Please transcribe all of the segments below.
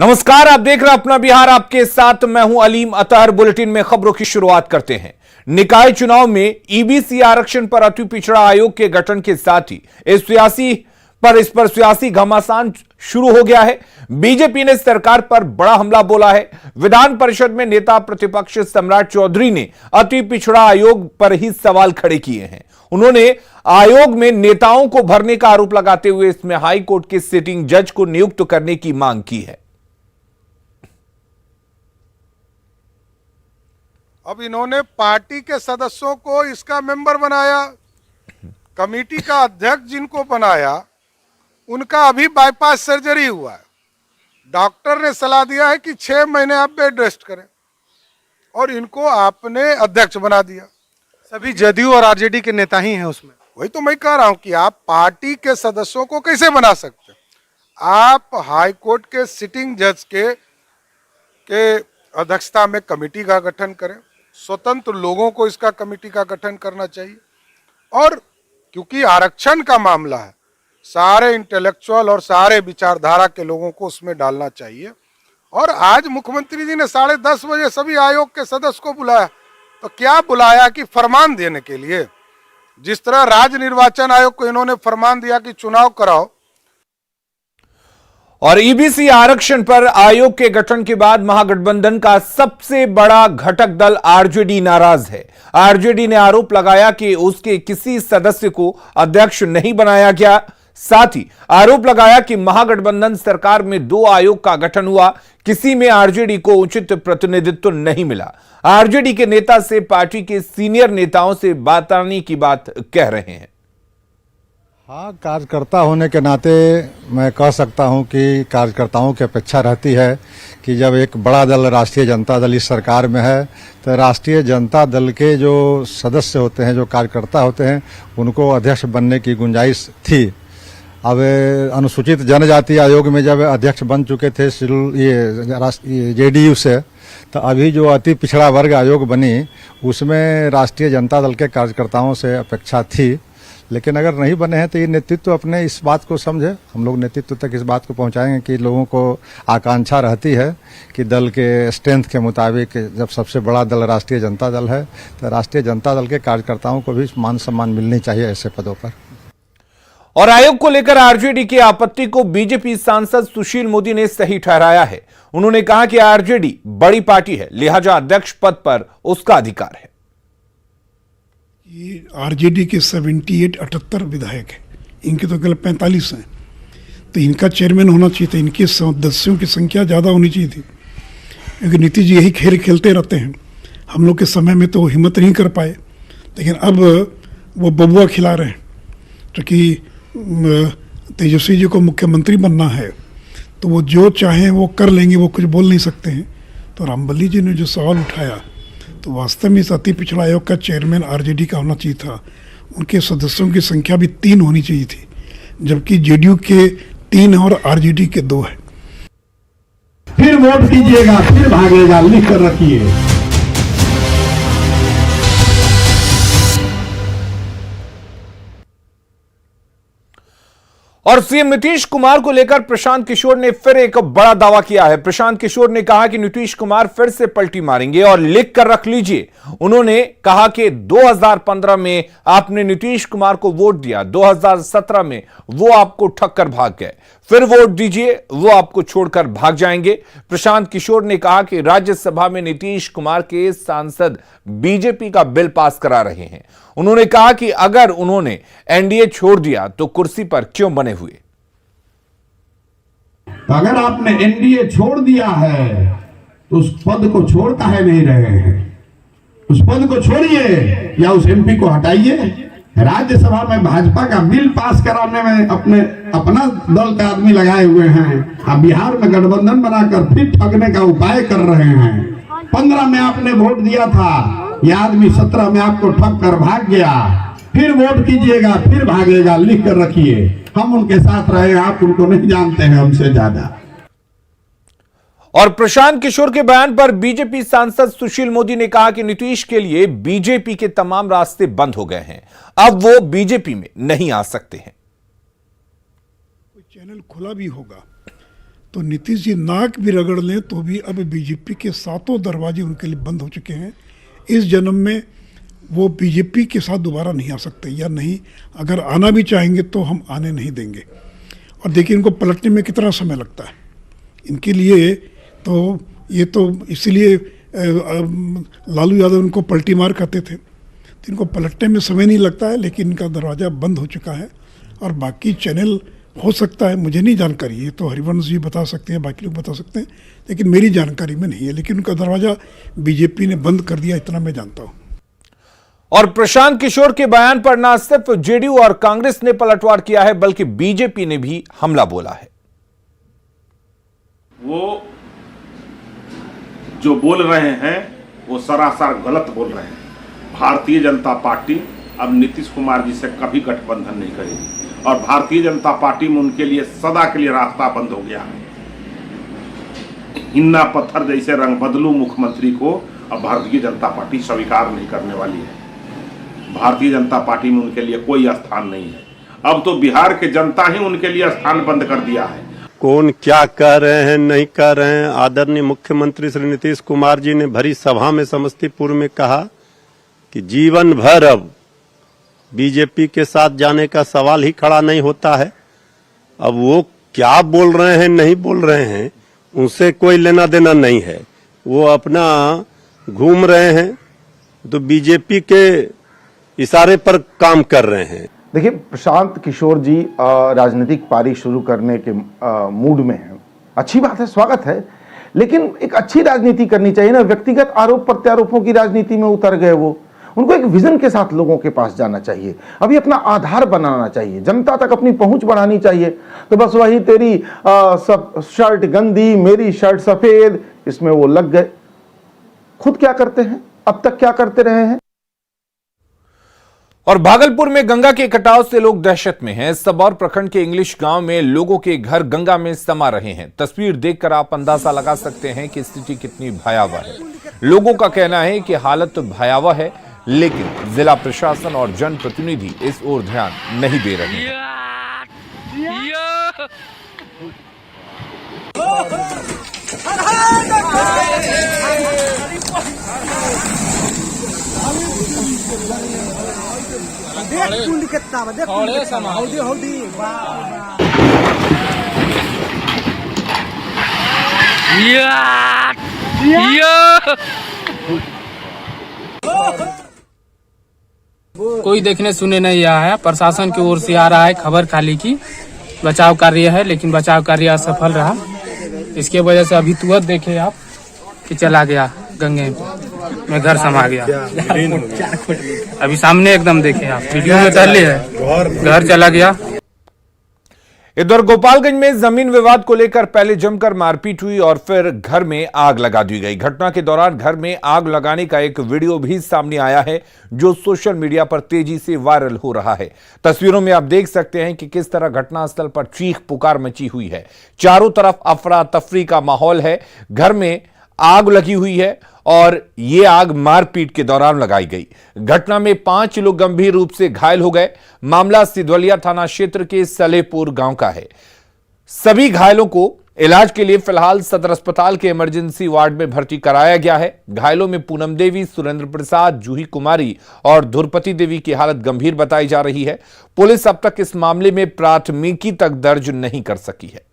नमस्कार, आप देख रहे हैं अपना बिहार। आपके साथ मैं हूं अलीम अतहर। बुलेटिन में खबरों की शुरुआत करते हैं। निकाय चुनाव में ईबीसी आरक्षण पर अति पिछड़ा आयोग के गठन के साथ ही इस पर सियासी घमासान शुरू हो गया है। बीजेपी ने सरकार पर बड़ा हमला बोला है। विधान परिषद में नेता प्रतिपक्ष सम्राट चौधरी ने अति पिछड़ा आयोग पर ही सवाल खड़े किए हैं। उन्होंने आयोग में नेताओं को भरने का आरोप लगाते हुए इसमें हाई कोर्ट के सिटिंग जज को नियुक्त करने की मांग की है। अब इन्होंने पार्टी के सदस्यों को इसका मेंबर बनाया, कमेटी का अध्यक्ष जिनको बनाया उनका अभी बाईपास सर्जरी हुआ है। डॉक्टर ने सलाह दिया है कि 6 महीने आप बेड रेस्ट करें और इनको आपने अध्यक्ष बना दिया। सभी जदयू और आरजेडी के नेता ही हैं उसमें। वही तो मैं कह रहा हूं कि आप पार्टी के सदस्यों को कैसे बना सकते हैं। आप हाई कोर्ट के सिटिंग जज के अध्यक्षता में कमेटी का गठन करें। स्वतंत्र लोगों को इसका कमेटी का गठन करना चाहिए। और क्योंकि आरक्षण का मामला है, सारे इंटेलेक्चुअल और सारे विचारधारा के लोगों को उसमें डालना चाहिए। और आज मुख्यमंत्री जी ने 10:30 बजे सभी आयोग के सदस्य को बुलाया। तो क्या बुलाया कि फरमान देने के लिए, जिस तरह राज्य निर्वाचन आयोग को इन्होंने फरमान दिया कि चुनाव कराओ। और ईबीसी आरक्षण पर आयोग के गठन के बाद महागठबंधन का सबसे बड़ा घटक दल आरजेडी नाराज है। आरजेडी ने आरोप लगाया कि उसके किसी सदस्य को अध्यक्ष नहीं बनाया गया। साथ ही आरोप लगाया कि महागठबंधन सरकार में 2 आयोग का गठन हुआ, किसी में आरजेडी को उचित प्रतिनिधित्व नहीं मिला। आरजेडी के नेता से पार्टी के सीनियर नेताओं से बातचीत की बात कह रहे हैं। हाँ, कार्यकर्ता होने के नाते मैं कह सकता हूं कि कार्यकर्ताओं की अपेक्षा रहती है कि जब एक बड़ा दल राष्ट्रीय जनता दल इस सरकार में है तो राष्ट्रीय जनता दल के जो सदस्य होते हैं, जो कार्यकर्ता होते हैं, उनको अध्यक्ष बनने की गुंजाइश थी। अब अनुसूचित जनजाति आयोग में जब अध्यक्ष बन चुके थे ये जेडीयू से, तो अभी जो अति पिछड़ा वर्ग आयोग बनी उसमें राष्ट्रीय जनता दल के कार्यकर्ताओं से अपेक्षा थी। लेकिन अगर नहीं बने हैं तो ये नेतृत्व अपने इस बात को समझे। हम लोग नेतृत्व तक इस बात को पहुंचाएंगे कि लोगों को आकांक्षा रहती है कि दल के स्ट्रेंथ के मुताबिक जब सबसे बड़ा दल राष्ट्रीय जनता दल है तो राष्ट्रीय जनता दल के कार्यकर्ताओं को भी मान सम्मान मिलनी चाहिए ऐसे पदों पर। और आयोग को लेकर आरजेडी की आपत्ति को बीजेपी सांसद सुशील मोदी ने सही ठहराया है। उन्होंने कहा कि आरजेडी बड़ी पार्टी है, लिहाजा अध्यक्ष पद पर उसका अधिकार है। ये आरजेडी के 78-78 विधायक हैं, इनके तो केवल 45 हैं। तो इनका चेयरमैन होना चाहिए था, इनके सदस्यों की संख्या ज़्यादा होनी चाहिए थी। क्योंकि नीतीश जी यही खेल खेलते रहते हैं। हम लोग के समय में तो हिम्मत नहीं कर पाए, लेकिन अब वो बबुआ खिला रहे हैं। क्योंकि तेजस्वी जी को मुख्यमंत्री बनना है तो वो जो चाहें वो कर लेंगे, वो कुछ बोल नहीं सकते हैं। तो रामबली जी ने जो सवाल उठाया तो वास्तव में इस अति पिछड़ा आयोग का चेयरमैन आरजेडी का होना चाहिए था। उनके सदस्यों की संख्या भी 3 होनी चाहिए थी, जबकि जेडीयू के 3 और आरजेडी के 2 है। फिर वोट कीजिएगा, फिर भागेगा, लिख कर रखिए। और सीएम नीतीश कुमार को लेकर प्रशांत किशोर ने फिर एक बड़ा दावा किया है। प्रशांत किशोर ने कहा कि नीतीश कुमार फिर से पलटी मारेंगे और लिख कर रख लीजिए। उन्होंने कहा कि 2015 में आपने नीतीश कुमार को वोट दिया, 2017 में वो आपको ठग कर भाग गए, फिर वोट दीजिए, वो आपको छोड़कर भाग जाएंगे। प्रशांत किशोर ने कहा कि राज्यसभा में नीतीश कुमार के सांसद बीजेपी का बिल पास करा रहे हैं। उन्होंने कहा कि अगर उन्होंने एनडीए छोड़ दिया तो कुर्सी पर क्यों बने हुए। तो अगर आपने एनडीए छोड़ दिया है तो उस पद को छोड़ काहे नहीं रहे हैं? उस पद को छोड़िए या उस एमपी को हटाइए। राज्यसभा में भाजपा का बिल पास कराने में अपना दल का आदमी लगाए हुए हैं। अब बिहार में गठबंधन बनाकर फिर ठगने का उपाय कर रहे हैं। 15 में आपने वोट दिया था, यह आदमी 17 में आपको ठग कर भाग गया। फिर वोट कीजिएगा, फिर भागेगा, लिख कर रखिए। हम उनके साथ रहे, आप उनको नहीं जानते हैं हमसे ज्यादा। और प्रशांत किशोर के बयान पर बीजेपी सांसद सुशील मोदी ने कहा कि नीतीश के लिए बीजेपी के तमाम रास्ते बंद हो गए हैं, अब वो बीजेपी में नहीं आ सकते हैं। कोई चैनल खुला भी होगा तो नीतीश जी नाक भी रगड़ लें तो भी अब बीजेपी के सातों दरवाजे उनके लिए बंद हो चुके हैं। इस जन्म में वो बीजेपी के साथ दोबारा नहीं आ सकते, या नहीं अगर आना भी चाहेंगे तो हम आने नहीं देंगे। और देखिए इनको पलटने में कितना समय लगता है इनके लिए। तो ये तो इसीलिए लालू यादव इनको पलटी मार कहते थे, तो इनको पलटने में समय नहीं लगता है, लेकिन इनका दरवाज़ा बंद हो चुका है। और बाकी चैनल हो सकता है, मुझे नहीं जानकारी, ये तो हरिवंश जी बता सकते हैं, बाकी लोग बता सकते हैं, लेकिन मेरी जानकारी में नहीं है। लेकिन उनका दरवाज़ा बीजेपी ने बंद कर दिया, इतना मैं जानता हूँ। और प्रशांत किशोर के बयान पर न सिर्फ जेडीयू और कांग्रेस ने पलटवार किया है, बल्कि बीजेपी ने भी हमला बोला है। वो जो बोल रहे हैं वो सरासर गलत बोल रहे हैं। भारतीय जनता पार्टी अब नीतीश कुमार जी से कभी गठबंधन नहीं करेगी और भारतीय जनता पार्टी में उनके लिए सदा के लिए रास्ता बंद हो गया है। हिन्ना पत्थर जैसे रंग बदलू मुख्यमंत्री को अब भारतीय जनता पार्टी स्वीकार नहीं करने वाली है। भारतीय जनता पार्टी में उनके लिए कोई स्थान नहीं है। अब तो बिहार के जनता ही उनके लिए स्थान बंद कर दिया है। कौन क्या कह रहे हैं नहीं कह रहे हैं, आदरणीय मुख्यमंत्री श्री नीतीश कुमार जी ने भरी सभा में समस्तीपुर में कहा कि जीवन भर अब बीजेपी के साथ जाने का सवाल ही खड़ा नहीं होता है। अब वो क्या बोल रहे हैं नहीं बोल रहे हैं उनसे कोई लेना देना नहीं है। वो अपना घूम रहे हैं तो बीजेपी के इशारे पर काम कर रहे हैं। देखिए, प्रशांत किशोर जी राजनीतिक पारी शुरू करने के मूड में हैं। अच्छी बात है, स्वागत है, लेकिन एक अच्छी राजनीति करनी चाहिए ना। व्यक्तिगत आरोप प्रत्यारोपों की राजनीति में उतर गए वो। उनको एक विजन के साथ लोगों के पास जाना चाहिए, अभी अपना आधार बनाना चाहिए, जनता तक अपनी पहुंच बढ़ानी चाहिए। तो बस वही तेरी सब शर्ट गंदी मेरी शर्ट सफेद, इसमें वो लग गए। खुद क्या करते हैं, अब तक क्या करते रहे हैं। और भागलपुर में गंगा के कटाव से लोग दहशत में हैं। सबौर प्रखंड के इंग्लिश गांव में लोगों के घर गंगा में समा रहे हैं। तस्वीर देखकर आप अंदाजा लगा सकते हैं कि स्थिति कितनी भयावह है। लोगों का कहना है कि हालत भयावह है, लेकिन जिला प्रशासन और जनप्रतिनिधि इस ओर ध्यान नहीं दे रहे हैं। कोई देखने सुनने नहीं आया है। प्रशासन की ओर से आ रहा है खबर खाली की बचाव कार्य है, लेकिन बचाव कार्य असफल रहा। इसके वजह से अभी तुरंत देखे आप कि चला गया गंगे में, घर समा गया। अभी सामने एकदम देखे आप, वीडियो में टहले है, घर चला गया। इधर गोपालगंज में जमीन विवाद को लेकर पहले जमकर मारपीट हुई और फिर घर में आग लगा दी गई। घटना के दौरान घर में आग लगाने का एक वीडियो भी सामने आया है, जो सोशल मीडिया पर तेजी से वायरल हो रहा है। तस्वीरों में आप देख सकते हैं कि किस तरह घटनास्थल पर चीख पुकार मची हुई है। चारों तरफ अफरा तफरी का माहौल है। घर में आग लगी हुई है और यह आग मारपीट के दौरान लगाई गई। घटना में 5 लोग गंभीर रूप से घायल हो गए। मामला सिधवलिया थाना क्षेत्र के सलेपुर गांव का है। सभी घायलों को इलाज के लिए फिलहाल सदर अस्पताल के इमरजेंसी वार्ड में भर्ती कराया गया है। घायलों में पूनम देवी, सुरेंद्र प्रसाद, जूही कुमारी और धुरपति देवी की हालत गंभीर बताई जा रही है। पुलिस अब तक इस मामले में प्राथमिकी तक दर्ज नहीं कर सकी है।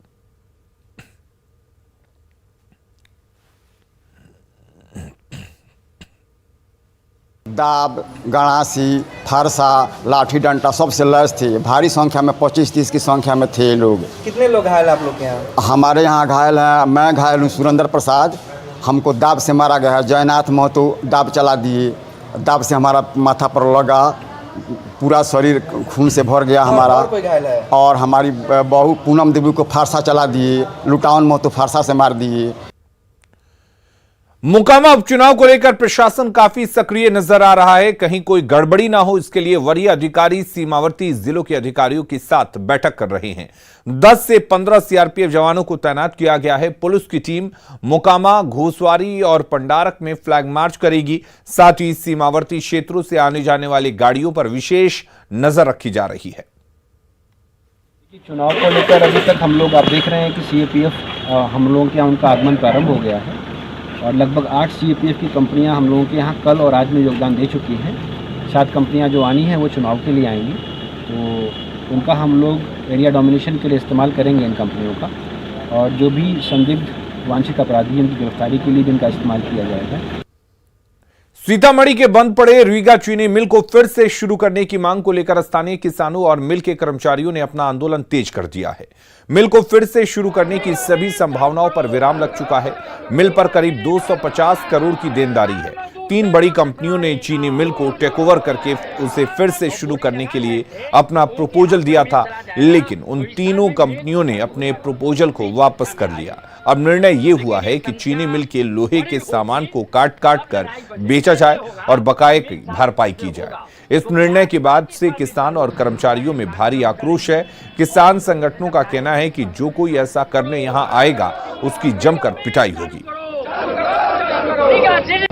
दाब, गणासी, फरसा, लाठी डंडा सबसे लैस थे। भारी संख्या में 25-30 की संख्या में थे लोग। कितने लोग घायल आप लोग के यहाँ? हमारे यहाँ घायल हैं, मैं घायल हूँ सुरेंद्र प्रसाद। हमको दाब से मारा गया है। जयनाथ महतो दाब चला दिए, दाब से हमारा माथा पर लगा, पूरा शरीर खून से भर गया हमारा। और कोई घायल है? और हमारी बहू पूनम देवी को फारसा चला दिए, लुटावन महतो फारसा से मार दिए। मोकामा उपचुनाव को लेकर प्रशासन काफी सक्रिय नजर आ रहा है। कहीं कोई गड़बड़ी ना हो, इसके लिए वरीय अधिकारी सीमावर्ती जिलों के अधिकारियों के साथ बैठक कर रहे हैं। 10 से 15 सीआरपीएफ जवानों को तैनात किया गया है। पुलिस की टीम मोकामा, घोसवारी और पंडारक में फ्लैग मार्च करेगी। साथ ही सीमावर्ती क्षेत्रों से आने जाने वाली गाड़ियों पर विशेष नजर रखी जा रही है। चुनाव को लेकर अभी तक हम लोग आप देख रहे हैं कि सीआरपीएफ हम लोगों के यहाँ उनका आगमन प्रारंभ हो गया है और लगभग 8 CAPF की कंपनियां हम लोगों के यहाँ कल और आज में योगदान दे चुकी हैं। 7 कंपनियां जो आनी हैं वो चुनाव के लिए आएंगी, तो उनका हम लोग एरिया डोमिनेशन के लिए इस्तेमाल करेंगे इन कंपनियों का, और जो भी संदिग्ध वांछित अपराधी उनकी गिरफ्तारी के लिए भी इनका इस्तेमाल किया जाएगा। सीतामढ़ी के बंद पड़े रीगा चीनी मिल को फिर से शुरू करने की मांग को लेकर स्थानीय किसानों और मिल के कर्मचारियों ने अपना आंदोलन तेज कर दिया है। मिल को फिर से शुरू करने की सभी संभावनाओं पर विराम लग चुका है। मिल पर करीब 250 करोड़ की देनदारी है। 3 बड़ी कंपनियों ने चीनी मिल को टेकओवर करके उसे फिर से शुरू करने के लिए अपना प्रपोजल दिया था, लेकिन उन तीनों कंपनियों ने अपने प्रपोजल को वापस कर लिया। अब निर्णय यह हुआ है कि चीनी मिल के लोहे के सामान को काट काट कर बेचा जाए और बकाये की भरपाई की जाए। इस निर्णय के बाद से किसान और कर्मचारियों में भारी आक्रोश है। किसान संगठनों का कहना है कि जो कोई ऐसा करने यहां आएगा उसकी जमकर पिटाई होगी।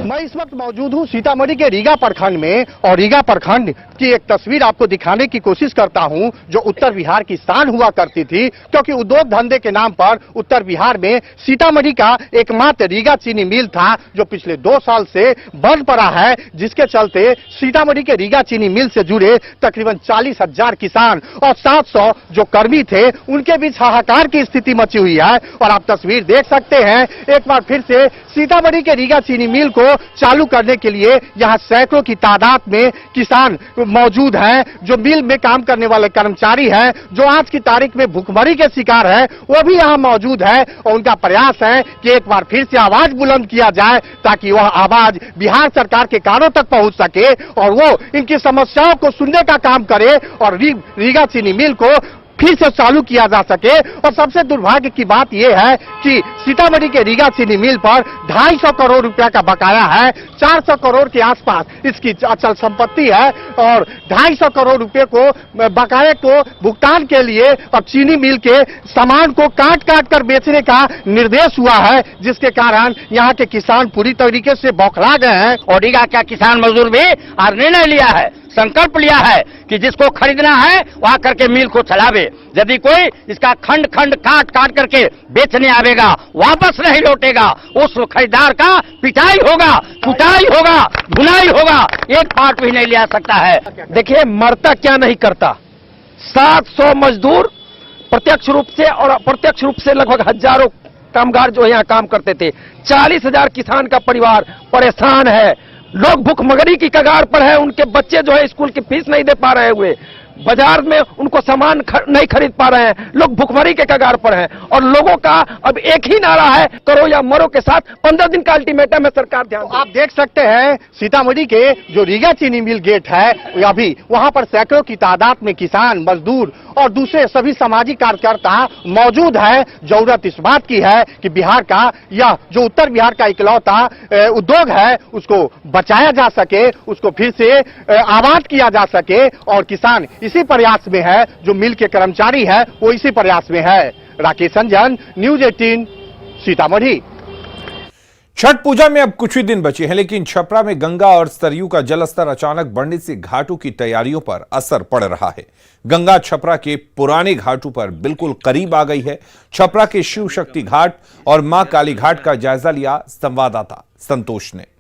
मैं इस वक्त मौजूद हूं सीतामढ़ी के रीगा प्रखंड में, और रीगा प्रखंड की एक तस्वीर आपको दिखाने की कोशिश करता हूं जो उत्तर बिहार की शान हुआ करती थी, क्योंकि उद्योग धंधे के नाम पर उत्तर बिहार में सीतामढ़ी का एकमात्र रीगा चीनी मिल था जो पिछले 2 साल से बंद पड़ा है, जिसके चलते सीतामढ़ी के रीगा चीनी मिल से जुड़े तकरीबन 40,000 किसान और 700 जो कर्मी थे उनके बीच हाहाकार की स्थिति मची हुई है। और आप तस्वीर देख सकते हैं, एक बार फिर से सीतामढ़ी के रीगा चीनी मिल को चालू करने के लिए यहां सैकड़ों की तादाद में किसान मौजूद हैं, जो मिल में काम करने वाले कर्मचारी हैं, जो आज की तारीख में भूखमरी के शिकार हैं, वो भी यहां मौजूद है। और उनका प्रयास है कि एक बार फिर से आवाज बुलंद किया जाए ताकि वह आवाज बिहार सरकार के कानों तक पहुंच सके और वो इनकी समस्याओं को सुनने का काम करे और रीगा चीनी मिल को फिर से चालू किया जा सके। और सबसे दुर्भाग्य की बात यह है कि सीतामढ़ी के रीगा चीनी मिल पर 250 करोड़ रुपया का बकाया है। 400 करोड़ के आसपास इसकी अचल संपत्ति है और 250 करोड़ रुपए को बकाये को भुगतान के लिए अब चीनी मिल के सामान को काट काट कर बेचने का निर्देश हुआ है, जिसके कारण यहाँ के किसान पूरी तरीके से बौखला गए हैं। और रीगा का किसान मजदूर भी और निर्णय लिया है, संकल्प लिया है कि जिसको खरीदना है वहां करके मिल को चलावे। यदि कोई इसका खंड खंड काट काट करके बेचने आवेगा, वापस नहीं लौटेगा, उस खरीदार का पिटाई होगा, कुटाई होगा, धुनाई होगा, एक पार्ट भी नहीं ले आ सकता है। देखिए मरता क्या नहीं करता, 700 मजदूर प्रत्यक्ष रूप से और अप्रत्यक्ष रूप से लगभग हजारों कामगार जो यहाँ काम करते थे, 40,000 किसान का परिवार परेशान है। लोग भूखमरी की कगार पर है, उनके बच्चे जो है स्कूल की फीस नहीं दे पा रहे हुए, बाजार में उनको सामान नहीं खरीद पा रहे हैं, लोग भूखमरी के कगार पर हैं। और लोगों का अब एक ही नारा है, करो या मरो के साथ 15 दिन का अल्टीमेटम है, सरकार ध्यान। आप देख सकते हैं सीतामढ़ी के जो रीगा चीनी मिल गेट है, अभी वहां पर सैकड़ों की तादाद में किसान, मजदूर और दूसरे सभी सामाजिक कार्यकर्ता मौजूद है। जरूरत इस बात की है कि बिहार का यह जो उत्तर बिहार का इकलौता उद्योग है उसको बचाया जा सके, उसको फिर से आबाद किया जा सके, और किसान इसी प्रयास में है, जो मिल के कर्मचारी है वो इसी प्रयास में है। राकेश रंजन, न्यूज़ 18 सीतामढ़ी। छठ पूजा में अब कुछ ही दिन बचे हैं, लेकिन छपरा में गंगा और सरयू का जलस्तर अचानक बढ़ने से घाटों की तैयारियों पर असर पड़ रहा है। गंगा छपरा के पुराने घाटों पर बिल्कुल करीब आ गई है। छपरा के शिव शक्ति घाट और मां काली घाट का जायजा लिया संवाददाता संतोष ने।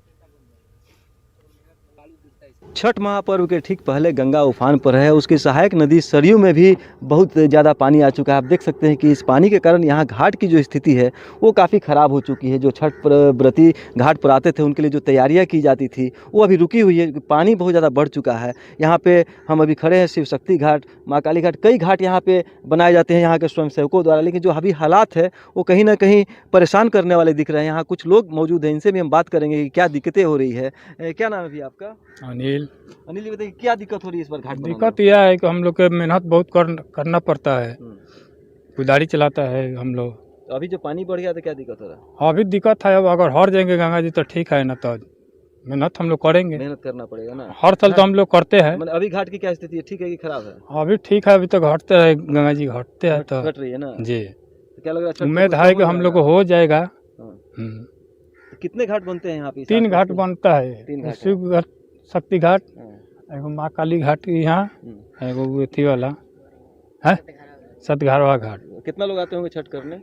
छठ महापर्व के ठीक पहले गंगा उफान पर है, उसकी सहायक नदी सरयू में भी बहुत ज़्यादा पानी आ चुका है। आप देख सकते हैं कि इस पानी के कारण यहाँ घाट की जो स्थिति है वो काफ़ी ख़राब हो चुकी है। जो छठ व्रती घाट पर आते थे उनके लिए जो तैयारियाँ की जाती थी वो अभी रुकी हुई है, पानी बहुत ज़्यादा बढ़ चुका है। यहाँ पे हम अभी खड़े हैं, शिव शक्ति घाट, माँ काली घाट, कई घाट यहाँ पे बनाए जाते हैं यहाँ के स्वयंसेवकों द्वारा, लेकिन जो अभी हालात है वो कहीं ना कहीं परेशान करने वाले दिख रहे हैं। यहाँ कुछ लोग मौजूद हैं, इनसे भी हम बात करेंगे कि क्या दिक्कतें हो रही है। क्या नाम है अभी आपका? अनिल जी, बताइए क्या दिक्कत हो रही है इस बार घाट? दिक्कत यह है कि हम लोग के मेहनत बहुत करना पड़ता है, कुदारी चलाता है हम लोग। तो अभी जो पानी बढ़ गया तो क्या दिक्कत हो रहा है? अभी दिक्कत है, अब अगर हर जाएंगे गंगा जी तो ठीक है ना, तो मेहनत हम लोग करेंगे, मेहनत करना पड़ेगा ना। हर साल तो हम लोग करते हैं। अभी घाट की क्या स्थिति है, ठीक है कि खराब है? अभी ठीक है, अभी तक घटते है, गंगा जी घटते हैं तो घट रही है ना जी। तो क्या लग रहा है, उम्मीद है कि हम लोग को हो जाएगा। कितने घाट बनते हैं यहाँ पे? 3 घाट बनता है, शिव शक्ति घाट, एगो माँ काली घाट यहाँ, एगो अथी वाला है सतघारवा घाट। कितना लोग आते होंगे छठ करने?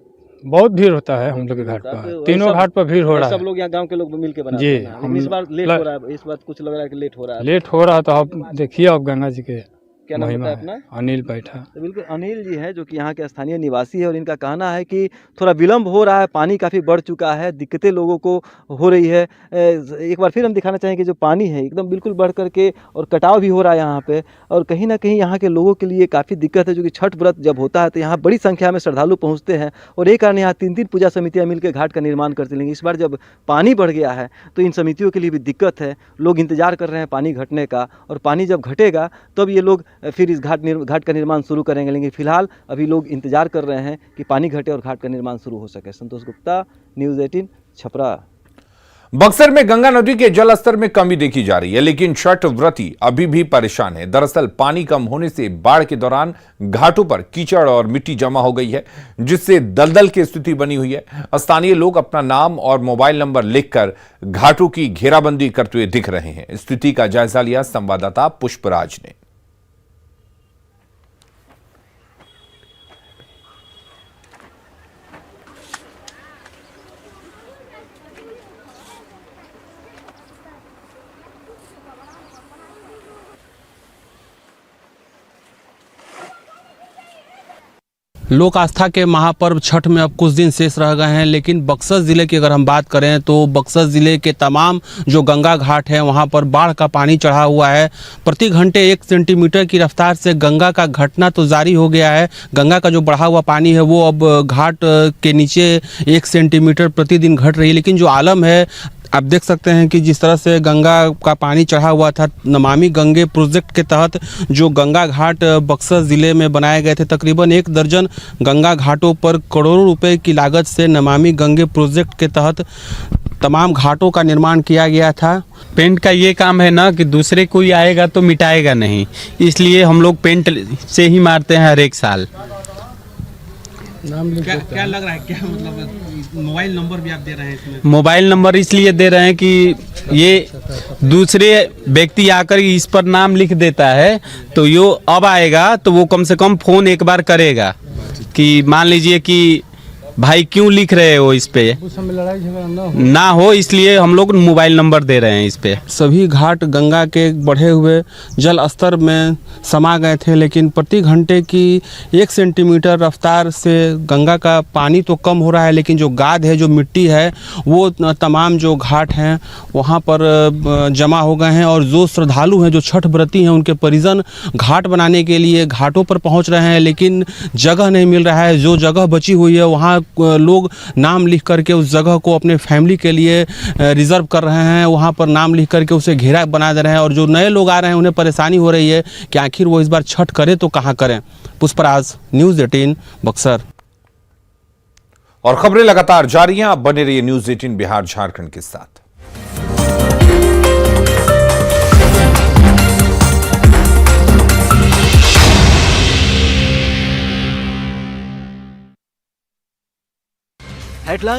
बहुत भीड़ होता है हम लोग के घाट पर, तीनों घाट पर भीड़ हो रहा है। सब लोग यहाँ गांव के लोग मिल के बनाते जी, हैं। लेकिन इस बार लेट हो रहा है, इस बार कुछ लग रहा है कि लेट हो रहा है। लेट हो रहा है तो आप देखिए, आप गंगा जी के क्या नाम महिमा है है। अपना? अनिल बैठा। तो बिल्कुल अनिल जी हैं जो कि यहाँ के स्थानीय निवासी है और इनका कहना है कि थोड़ा विलम्ब हो रहा है, पानी काफ़ी बढ़ चुका है, दिक्कतें लोगों को हो रही है। एक बार फिर हम दिखाना चाहेंगे कि जो पानी है एकदम बिल्कुल बढ़ करके और कटाव भी हो रहा है यहाँ पे, और कहीं ना कहीं यहाँ के लोगों के लिए काफ़ी दिक्कत है, जो कि छठ व्रत जब होता है तो यहाँ बड़ी संख्या में श्रद्धालु पहुँचते हैं और एक कारण यहाँ 3-3 पूजा समितियाँ मिलकर घाट का निर्माण करती लेंगी। इस बार जब पानी बढ़ गया है तो इन समितियों के लिए भी दिक्कत है, लोग इंतजार कर रहे हैं पानी घटने का, और पानी जब घटेगा तब ये लोग फिर इस घाट का निर्माण शुरू करेंगे। लेकिन फिलहाल अभी लोग इंतजार कर रहे हैं कि पानी घटे और घाट का निर्माण शुरू हो सके। संतोष गुप्ता, न्यूज़ 18, छपरा। बक्सर में गंगा नदी के जल स्तर में कमी देखी जा रही है, लेकिन छठ व्रती अभी भी परेशान है। दरअसल पानी कम होने से बाढ़ के दौरान घाटों पर कीचड़ और मिट्टी जमा हो गई है, जिससे दलदल की स्थिति बनी हुई है। स्थानीय लोग अपना नाम और मोबाइल नंबर लिखकर घाटों की घेराबंदी करते हुए दिख रहे हैं। स्थिति का जायजा लिया संवाददाता पुष्पराज ने। लोक आस्था के महापर्व छठ में अब कुछ दिन शेष रह गए हैं, लेकिन बक्सर ज़िले की अगर हम बात करें तो बक्सर ज़िले के तमाम जो गंगा घाट हैं वहां पर बाढ़ का पानी चढ़ा हुआ है। प्रति घंटे 1 सेंटीमीटर की रफ्तार से गंगा का घटना तो जारी हो गया है। गंगा का जो बढ़ा हुआ पानी है वो अब घाट के नीचे 1 सेंटीमीटर प्रतिदिन घट रही है। लेकिन जो आलम है, आप देख सकते हैं कि जिस तरह से गंगा का पानी चढ़ा हुआ था, नमामि गंगे प्रोजेक्ट के तहत जो गंगा घाट बक्सर ज़िले में बनाए गए थे, तकरीबन 1 दर्जन गंगा घाटों पर करोड़ों रुपए की लागत से नमामि गंगे प्रोजेक्ट के तहत तमाम घाटों का निर्माण किया गया था। पेंट का ये काम है ना कि दूसरे कोई आएगा तो मिटाएगा नहीं, इसलिए हम लोग पेंट से ही मारते हैं हर एक साल। क्या लग रहा है, क्या मतलब मोबाइल नंबर भी आप दे रहे हैं इसमें? मोबाइल नंबर इसलिए दे रहे हैं कि ये दूसरे व्यक्ति आकर इस पर नाम लिख देता है, तो यो अब आएगा तो वो कम से कम फ़ोन एक बार करेगा कि मान लीजिए कि भाई क्यों लिख रहे हो इस पे, उस समय लड़ाई झगड़ा ना हो, इसलिए हम लोग मोबाइल नंबर दे रहे हैं इस पे। सभी घाट गंगा के बढ़े हुए जल स्तर में समा गए थे, लेकिन प्रति घंटे की 1 सेंटीमीटर रफ्तार से गंगा का पानी तो कम हो रहा है, लेकिन जो गाद है, जो मिट्टी है, वो तमाम जो घाट हैं वहाँ पर जमा हो गए हैं। और जो श्रद्धालु हैं, जो छठ व्रती हैं, उनके परिजन घाट बनाने के लिए घाटों पर पहुँच रहे हैं, लेकिन जगह नहीं मिल रहा है। जो जगह बची हुई है वहाँ लोग नाम लिख करके उस जगह को अपने फैमिली के लिए रिजर्व कर रहे हैं, वहाँ पर नाम लिख करके उसे घेरा बना दे रहे हैं। और जो नए लोग आ रहे हैं उन्हें परेशानी हो रही है कि आखिर वो इस बार छठ करें तो कहाँ करें। पुष्पराज, न्यूज़ 18, बक्सर। और खबरें लगातार जारी हैं, आप बने रहिए न्यूज़ 18 बिहार झारखंड के साथ। हेडलाइन